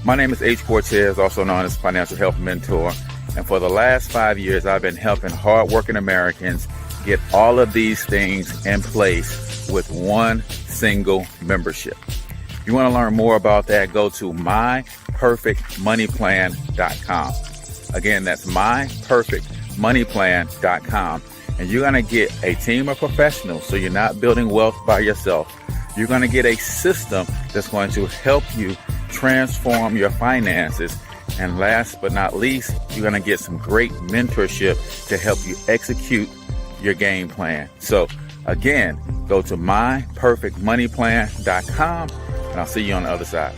S1: My name is H. Cortez, also known as Financial Health Mentor. And for the last 5 years, I've been helping hardworking Americans get all of these things in place with one single membership. If you want to learn more about that, go to myperfectmoneyplan.com. Again, that's myperfectmoneyplan.com. And you're going to get a team of professionals, so you're not building wealth by yourself. You're going to get a system that's going to help you transform your finances. And last but not least, you're going to get some great mentorship to help you execute your game plan. So again, go to myperfectmoneyplan.com, and I'll see you on the other side.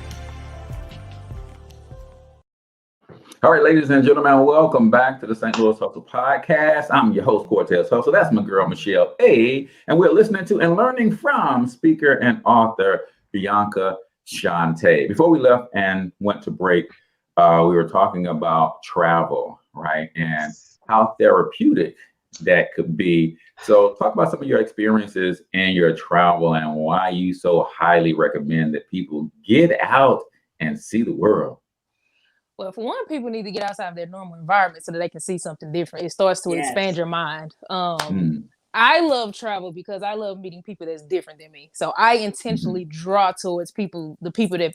S1: All right, ladies and gentlemen, welcome back to the St. Louis Hustle Podcast. I'm your host, Cortez Hustle. That's my girl, Michelle Aaye. And we're listening to and learning from speaker and author Bianca Shante. Before we left and went to break, we were talking about travel, right? And how therapeutic that could be. So talk about some of your experiences in your travel and why you so highly recommend that people get out and see the world.
S5: Well, for one, people need to get outside of their normal environment so that they can see something different. It starts to expand your mind. I love travel because I love meeting people that's different than me. So I intentionally draw towards the people that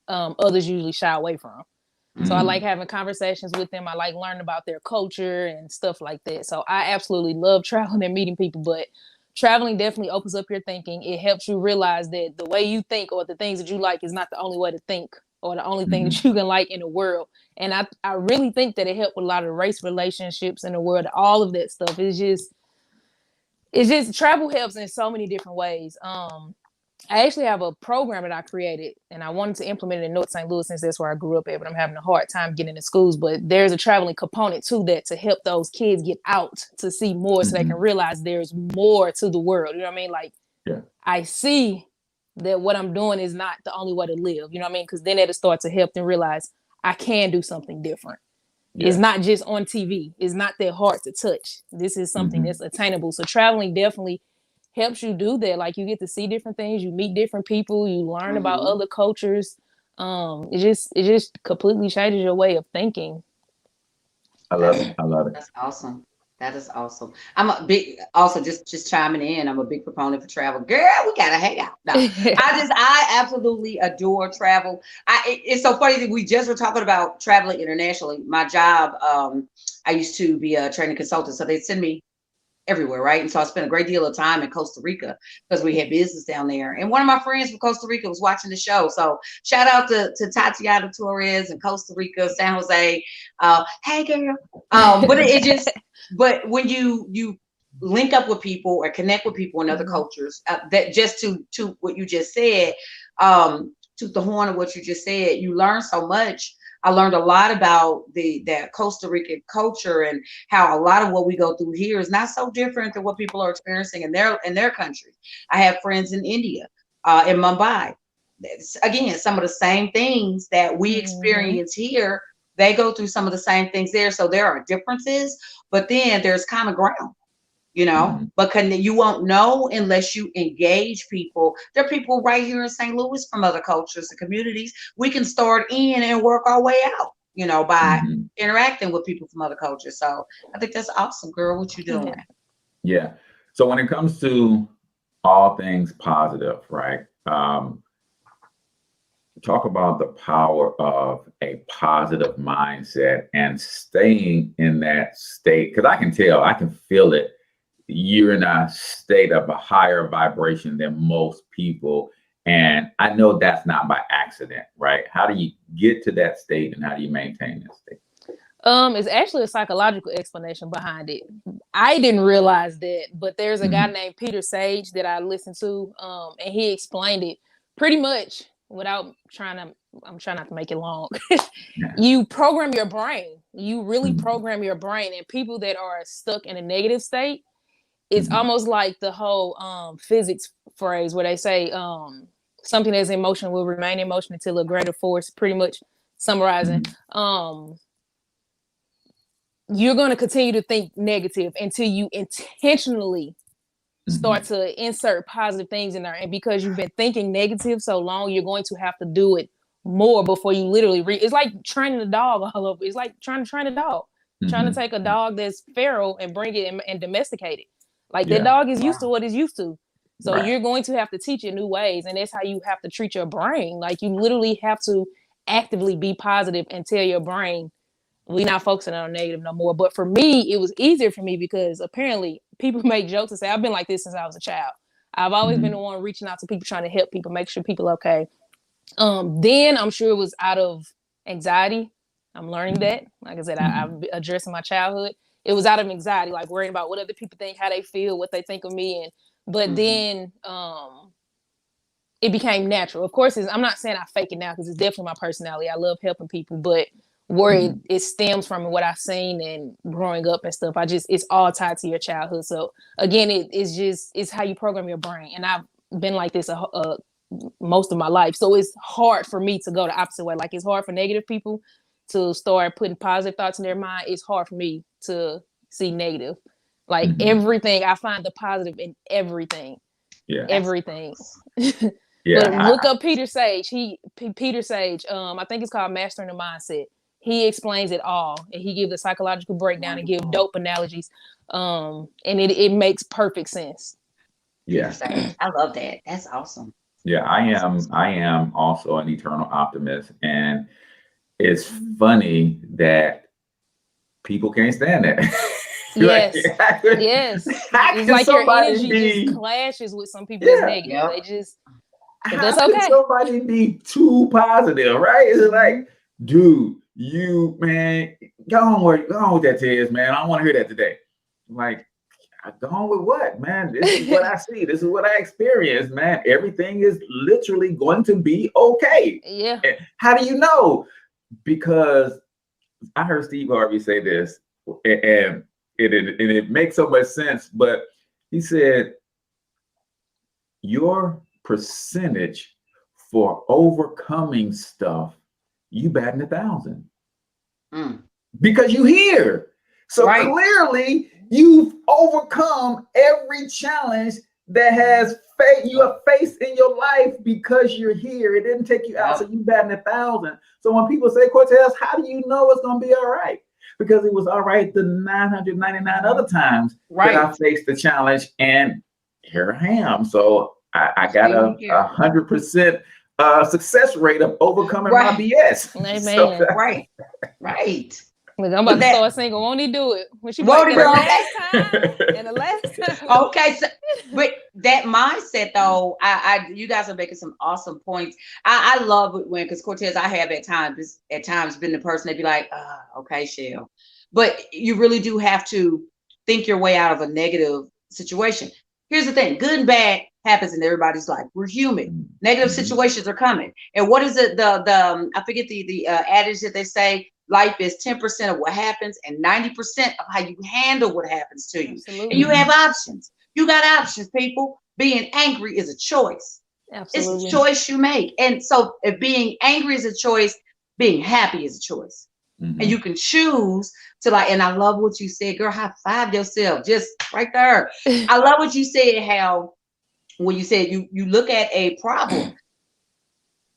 S5: others usually shy away from. So I like having conversations with them. I like learning about their culture and stuff like that. So I absolutely love traveling and meeting people, but traveling definitely opens up your thinking. It helps you realize that the way you think or the things that you like is not the only way to think or the only thing that you can like in the world. And I really think that it helped with a lot of race relationships in the world. All of that stuff is just travel helps in so many different ways. I actually have a program that I created and I wanted to implement it in North St. Louis since that's where I grew up at, but I'm having a hard time getting into schools. But there's a traveling component to that to help those kids get out to see more so they can realize there's more to the world. You know what I mean? Like, I see that what I'm doing is not the only way to live. You know what I mean? Because then it'll start to help them realize I can do something different. It's not just on TV. It's not that hard to touch. This is something that's attainable. So traveling definitely helps you do that. Like, you get to see different things, you meet different people, you learn about other cultures. It just completely changes your way of thinking.
S1: I love it.
S4: That's awesome. That is awesome. I'm a big, also just chiming in, I'm a big proponent for travel. Girl, we gotta hang out. No, I absolutely adore travel. It's so funny that we just were talking about traveling internationally. My job, I used to be a training consultant, so they send me everywhere, right? And so I spent a great deal of time in Costa Rica because we had business down there. And one of my friends from Costa Rica was watching the show. So shout out to Tatiana Torres in Costa Rica, San Jose. Hey girl. But when you link up with people or connect with people in other cultures, that just to what you just said, to the horn of what you just said, you learn so much. I learned a lot about that Costa Rican culture and how a lot of what we go through here is not so different than what people are experiencing in their countries. I have friends in India, in Mumbai. Again, some of the same things that we experience here, they go through some of the same things there. So there are differences, but then there's common ground. You know, but you won't know unless you engage people. There are people right here in St. Louis from other cultures and communities. We can start in and work our way out, you know, by interacting with people from other cultures. So I think that's awesome, girl, what you doing.
S1: Yeah. So when it comes to all things positive, right? Talk about the power of a positive mindset and staying in that state. Because I can feel it. You're in a state of a higher vibration than most people. And I know that's not by accident, right? How do you get to that state and how do you maintain that state?
S5: It's actually a psychological explanation behind it. I didn't realize that, but there's a guy named Peter Sage that I listened to, and he explained it pretty much without I'm trying not to make it long. You program your brain. You really program your brain, and people that are stuck in a negative state, it's almost like the whole physics phrase where they say something that's in motion will remain in motion until a greater force, pretty much summarizing. You're going to continue to think negative until you intentionally start to insert positive things in there. And because you've been thinking negative so long, you're going to have to do it more before you literally it's like training a dog all over. It's like trying to train a dog, trying to take a dog that's feral and bring it and domesticate it. Like that dog is used to what it's used to. So you're going to have to teach it new ways. And that's how you have to treat your brain. Like you literally have to actively be positive and tell your brain, we're not focusing on negative no more. But for me, it was easier for me because apparently people make jokes and say, I've been like this since I was a child. I've always been the one reaching out to people, trying to help people, make sure people are okay. Then I'm sure it was out of anxiety. I'm learning that. Like I said, I'm addressing my childhood. It was out of anxiety, like worrying about what other people think, how they feel, what they think of me. But then it became natural. Of course, I'm not saying I fake it now because it's definitely my personality. I love helping people, but where it stems from what I've seen and growing up and stuff, it's all tied to your childhood. So again, it's how you program your brain. And I've been like this most of my life. So it's hard for me to go the opposite way. Like it's hard for negative people to start putting positive thoughts in their mind. It's hard for me to see negative. Like everything, I find the positive in everything. Yeah. Everything. But look up Peter Sage. Peter Sage, I think it's called Mastering the Mindset. he explains it all, and he gives a psychological breakdown and gives dope analogies. And it makes perfect sense.
S1: Yeah.
S4: I love that. That's awesome.
S1: Yeah, I am also an eternal optimist, and it's funny that people can't stand that.
S5: Yes.
S1: Like,
S5: Yes.
S1: how
S5: It's
S1: can
S5: like your
S1: somebody
S5: energy just clashes with some people that's negative.
S4: Yep.
S5: They just, but
S1: how
S5: that's
S1: can
S5: okay.
S1: somebody be too positive, right? It's like, dude, you man, go on with that, Tez, man. I don't want to hear that today. Like, go on with what, man? This is what I see. This is what I experience, man. Everything is literally going to be okay.
S5: Yeah.
S1: And how do you know? Because I heard Steve Harvey say this, and it makes so much sense. But he said, your percentage for overcoming stuff, you batting 1,000 because you here. So clearly, you've overcome every challenge that you have faced in your life because you're here. It didn't take you out, so you batting 1,000. So when people say, Cortez, how do you know it's going to be all right? Because it was all right the 999 other times that I faced the challenge, and here I am. So I got a 100% success rate of overcoming my BS.
S5: Amen.
S1: So,
S4: right.
S5: Look, I'm about to start singing. Won't he do it? When she
S4: won't
S5: the last time and the last time.
S4: Okay, so but that mindset though, you guys are making some awesome points. I love it when, because Cortez, I have at times been the person that be like, okay, Shell. But you really do have to think your way out of a negative situation. Here's the thing: good and bad happens in everybody's life. We're human. Negative situations are coming. And what is it? I forget the adage that they say. Life is 10% of what happens and 90% of how you handle what happens to you.
S5: Absolutely.
S4: And you have options. You got options, people. Being angry is a choice.
S5: Absolutely.
S4: It's a choice you make. And so if being angry is a choice, being happy is a choice. And you can choose to and I love what you said, girl, high five yourself, just right there. I love what you said, how when you said you look at a problem,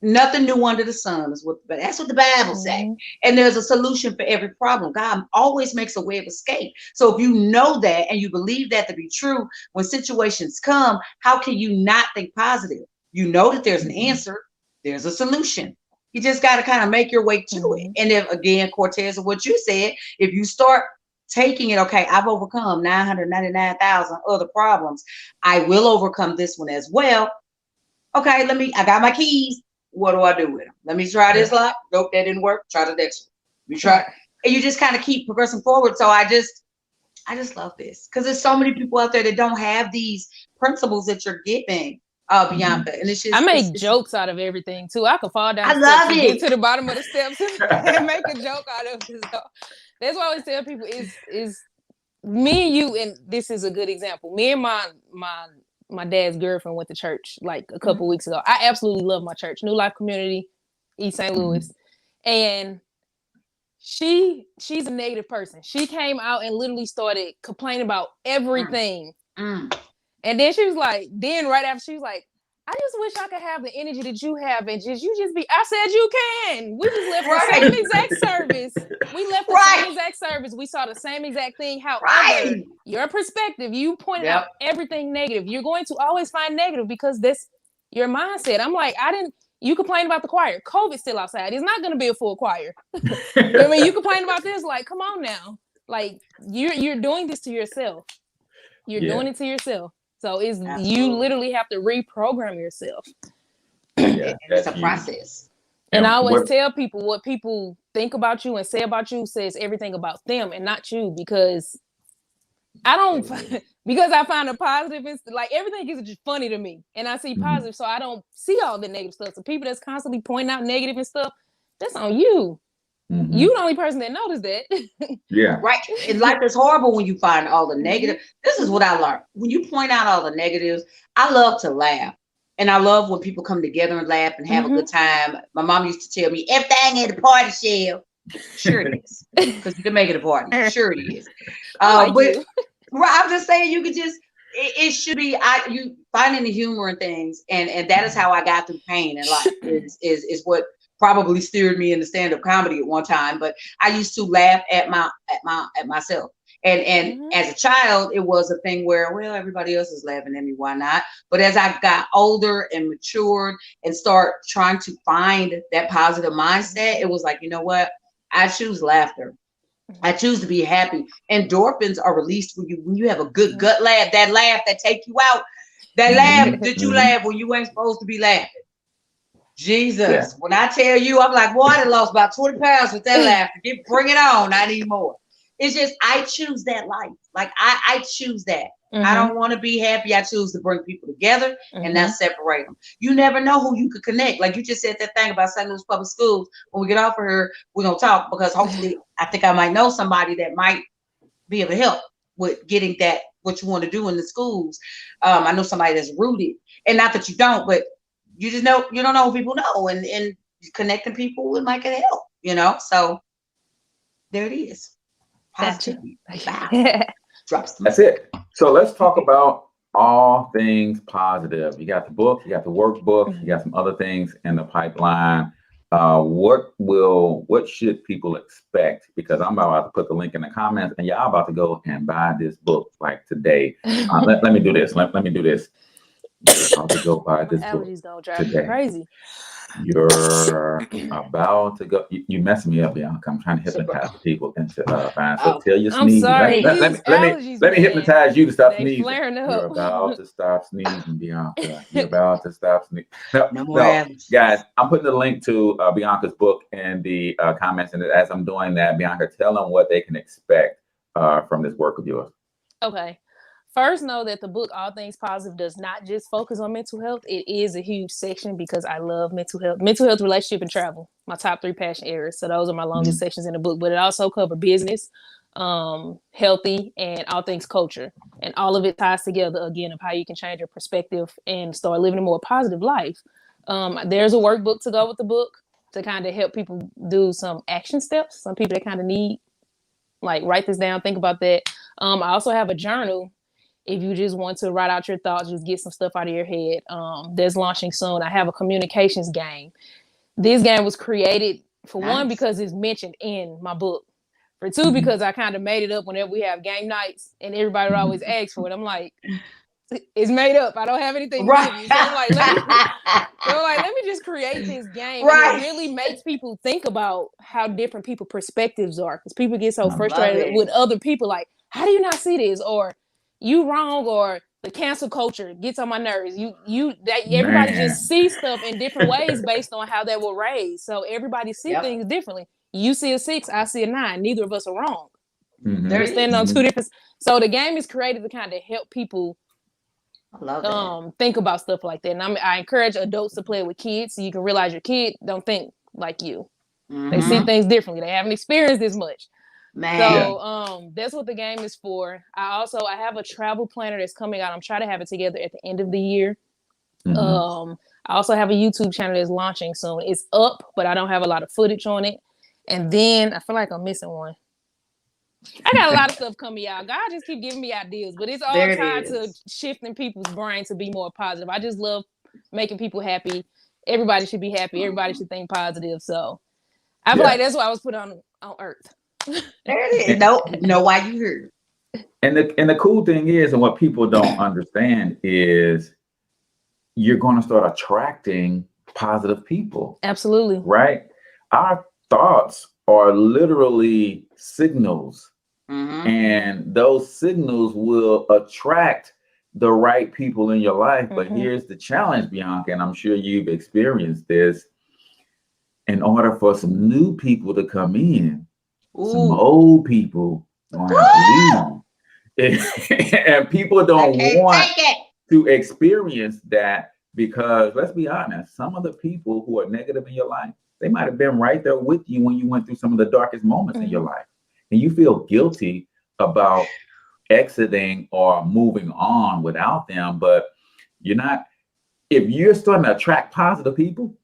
S4: nothing new under the sun but that's what the Bible says. And there's a solution for every problem. God always makes a way of escape. So if you know that and you believe that to be true, when situations come, how can you not think positive? You know that there's an answer, there's a solution. You just got to kind of make your way to it. And if, again, Cortez, what you said, if you start taking it, okay, I've overcome 999,000 other problems, I will overcome this one as well. Okay, I got my keys. What do I do with them? Let me try this lock. Nope, that didn't work. Try the next one. We try, and you just kind of keep progressing forward. So I just love this, because there's so many people out there that don't have these principles that you're giving, Bianca. And it's just
S5: I make jokes out of everything too. I could fall down.
S4: I love it.
S5: Get to the bottom of the steps and make a joke out of it. So that's why I always tell people is me and you, and this is a good example. Me and my dad's girlfriend went to church like a couple weeks ago. I absolutely love my church, New Life Community, East St. Louis. And she's a negative person. She came out and literally started complaining about everything. And then she was like, right after, she was like, I just wish I could have the energy that you have, and you just be. I said you can. We just left the same exact service. We left the same exact service. We saw the same exact thing. However, your perspective, you pointed out everything negative. You're going to always find negative because that's your mindset. I'm like, you complain about the choir. COVID's still outside. It's not going to be a full choir. I mean, you complain about this. Like, come on now. Like, you're doing this to yourself. You're doing it to yourself. So you literally have to reprogram yourself.
S4: It's a process.
S5: And I always tell people, what people think about you and say about you says everything about them and not you, because I find a positive, like everything is just funny to me, and I see positive, so I don't see all the negative stuff. So people that's constantly pointing out negative and stuff, that's on you. You the only person that noticed that.
S4: Right. And life is horrible when you find all the negative. This is what I learned. When you point out all the negatives, I love to laugh. And I love when people come together and laugh and have a good time. My mom used to tell me, everything at the party, Shell. Sure it is. Because you can make it a party. Sure it is. But I'm just saying, you could just, it should be you finding the humor in things. And that is how I got through pain in life, is what probably steered me into stand-up comedy at one time, but I used to laugh at myself. And as a child, it was a thing where, well, everybody else is laughing at me, why not? But as I got older and matured and start trying to find that positive mindset, it was like, you know what? I choose laughter. I choose to be happy. Endorphins are released when you have a good gut laugh, that laugh that take you out, that laugh that you laugh when you ain't supposed to be laughing. Jesus, when I tell you, I'm like, boy, I lost about 20 pounds with that laughter. Bring it on. I need more. It's just, I choose that life. Like I choose that. I don't want to be happy. I choose to bring people together and not separate them. You never know who you could connect. Like you just said that thing about St. Louis Public Schools. When we get off of here, we're going to talk because hopefully I think I might know somebody that might be able to help with getting that, what you want to do in the schools. I know somebody that's rooted, and not that you don't, but you just know, you don't know who people know, and connecting people, it might get help, you know? So there it is. Positivity. Wow.
S1: That's it. So let's talk about all things positive. You got the book, you got the workbook, you got some other things in the pipeline. What should people expect? Because I'm about to put the link in the comments, and y'all about to go and buy this book like today. Let me do this. Let me do this. You're about to go buy this book today.
S5: Crazy.
S1: You're about to go. You messing me up, Bianca. I'm trying to hypnotize the people into buying. So tell your sneeze.
S5: Sorry.
S1: Let me hypnotize you to stop sneezing.
S5: Flaring up.
S1: You're about to stop sneezing, Bianca. You're about to stop sneezing. No, guys, I'm putting the link to Bianca's book in the comments, and as I'm doing that, Bianca, tell them what they can expect from this work of yours.
S5: Okay. First, know that the book, All Things Positive, does not just focus on mental health. It is a huge section because I love mental health, relationship, and travel. My top 3 passion areas. So those are my longest sections in the book. But it also covers business, healthy, and all things culture. And all of it ties together, again, of how you can change your perspective and start living a more positive life. There's a workbook to go with the book to kind of help people do some action steps. Some people that kind of need, like, write this down, think about that. I also have a journal. If you just want to write out your thoughts, just get some stuff out of your head. That's launching soon. I have a communications game. This game was created, for one, because it's mentioned in my book. For two, because I kind of made it up whenever we have game nights, and everybody would always ask for it. I'm like, it's made up. I don't have anything to give you. So I'm like, let me just create this game. Right. And it really makes people think about how different people's perspectives are. Because people get so frustrated with other people. Like, how do you not see this? Or you wrong, or the cancel culture gets on my nerves. Everybody just sees stuff in different ways based on how they were raised. So everybody sees things differently. You see a 6, I see a 9. Neither of us are wrong. They're standing on 2 different. So the game is created to kind of help people think about stuff like that. And I encourage adults to play with kids so you can realize your kid don't think like you. They see things differently. They haven't experienced this much. So that's what the game is for. I have a travel planner that's coming out. I'm trying to have it together at the end of the year. I also have a YouTube channel that's launching soon. It's up, but I don't have a lot of footage on it. And then I feel like I'm missing one. I got a lot of stuff coming out. God just keep giving me ideas, but it's all tied to shifting people's brain to be more positive. I just love making people happy. Everybody should be happy. Everybody should think positive. So I feel like that's why I was put on earth.
S4: There it is. Know why you heard.
S1: And the cool thing is, and what people don't understand is, you're going to start attracting positive people.
S5: Absolutely.
S1: Right? Our thoughts are literally signals, and those signals will attract the right people in your life. But here's the challenge, Bianca, and I'm sure you've experienced this. In order for some new people to come in, some old people want to leave. And people don't want to experience that, because let's be honest, some of the people who are negative in your life, they might have been right there with you when you went through some of the darkest moments in your life. And you feel guilty about exiting or moving on without them. But you're not, if you're starting to attract positive people,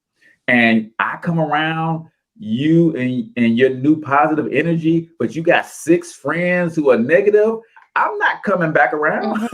S1: and I come around you and your new positive energy, but you got 6 friends who are negative, I'm not coming back around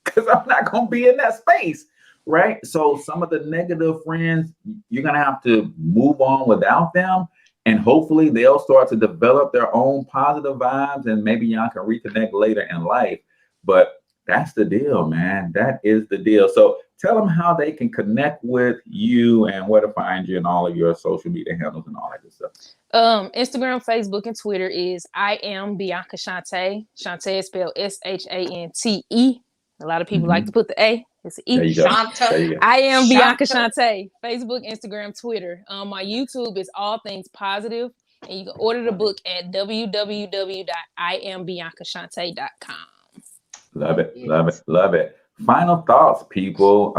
S1: because I'm not going to be in that space. right? So some of the negative friends, you're gonna have to move on without them, and hopefully they'll start to develop their own positive vibes, and maybe y'all can reconnect later in life. But that's the deal, man. That is the deal. So tell them how they can connect with you and where to find you and all of your social media handles and all that good stuff.
S5: Instagram, Facebook, and Twitter is I am Bianca Shante. Shante is spelled Shante. A lot of people like to put the A. It's an E.
S1: There you go.
S4: Shanta.
S1: There you go.
S5: I am Bianca
S4: Shanta.
S5: Shante. Facebook, Instagram, Twitter. My YouTube is All Things Positive, and you can order the book at www.iambiancashante.com.
S1: Love it. Love it. Love it. Final thoughts, people.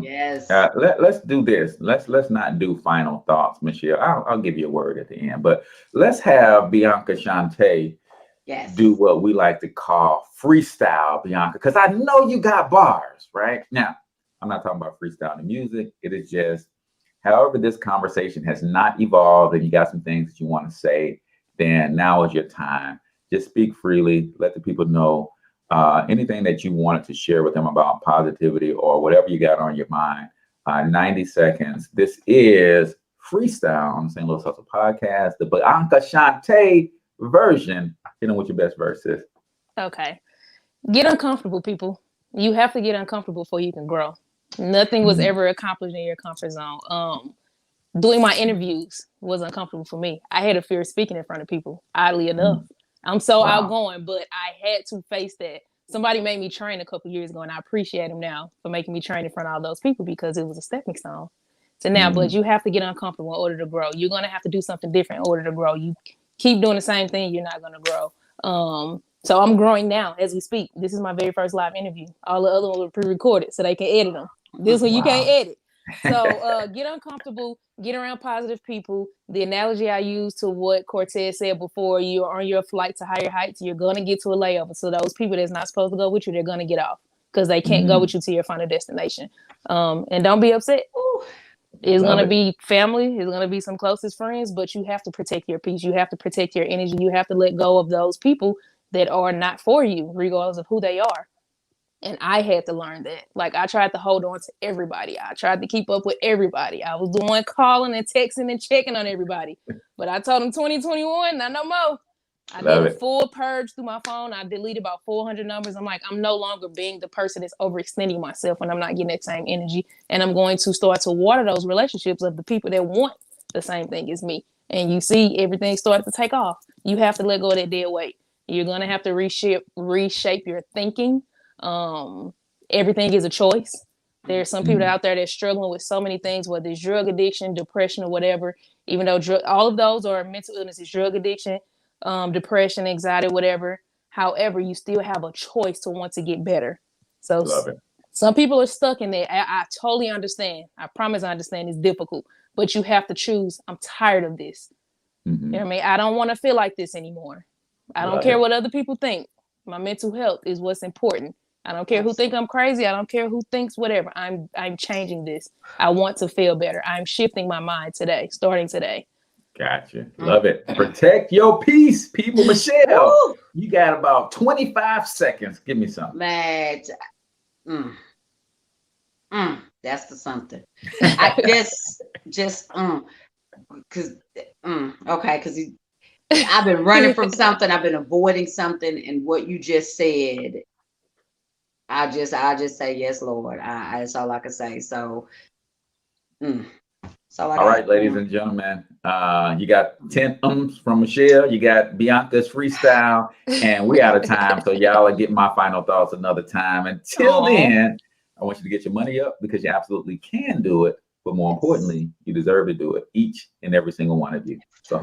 S4: Yes.
S1: Let's do this. Let's not do final thoughts, Michelle. I'll give you a word at the end, but let's have Bianca Shante do what we like to call freestyle, Bianca, because I know you got bars, right? Now, I'm not talking about freestyle in music. It is just, however this conversation has not evolved and you got some things that you want to say, then now is your time. Just speak freely. Let the people know anything that you wanted to share with them about positivity or whatever you got on your mind. 90 seconds. This is Freestyle on the St. Louis Hustle Podcast, the Bianca Shante version. Hit them with your best verse, sis.
S5: Okay. Get uncomfortable, people. You have to get uncomfortable before you can grow. Nothing was ever accomplished in your comfort zone. Doing my interviews was uncomfortable for me. I had a fear of speaking in front of people, oddly enough. I'm so outgoing, but I had to face that. Somebody made me train a couple years ago, and I appreciate him now for making me train in front of all those people because it was a stepping stone to now. But you have to get uncomfortable in order to grow. You're going to have to do something different in order to grow. You keep doing the same thing, you're not going to grow. So I'm growing now as we speak. This is my very first live interview. All the other ones were pre-recorded so they can edit them. This one you can't edit. So get uncomfortable, get around positive people. The analogy I use to what Cortez said before, you're on your flight to higher heights, you're going to get to a layover. So those people that's not supposed to go with you, they're going to get off because they can't go with you to your final destination. And don't be upset. It's going to be family. It's going to be some closest friends, but you have to protect your peace. You have to protect your energy. You have to let go of those people that are not for you, regardless of who they are. And I had to learn that. Like, I tried to hold on to everybody. I tried to keep up with everybody. I was the one calling and texting and checking on everybody. But I told them 2021, not no more. I did a full purge through my phone. I deleted about 400 numbers. I'm like, I'm no longer being the person that's overextending myself when I'm not getting that same energy. And I'm going to start to water those relationships of the people that want the same thing as me. And you see everything started to take off. You have to let go of that dead weight. You're going to have to reshape your thinking. Everything is a choice. There's some people out there that's struggling with so many things, whether it's drug addiction, depression, or whatever, even though all of those are mental illnesses, drug addiction, depression, anxiety, whatever. However, you still have a choice to want to get better. So some people are stuck in there. I totally understand. I promise I understand it's difficult, but you have to choose. I'm tired of this. You know what I mean? I don't want to feel like this anymore. I don't care what other people think. My mental health is what's important. I don't care who think I'm crazy. I don't care who thinks whatever. I'm changing this. I want to feel better. I'm shifting my mind today, starting today.
S1: Gotcha. Love it. Protect your peace, people. Michelle, you got about 25 seconds. Give me something.
S4: Man, that's the something. I just because I've been running from something. I've been avoiding something, and what you just said, I just say yes, Lord. That's all I can say. So,
S1: all right, ladies and gentlemen, you got 10 from Michelle. You got Bianca's freestyle, and we out of time. So y'all will get my final thoughts another time. Until then, I want you to get your money up because you absolutely can do it. But more importantly, you deserve to do it, each and every single one of you. So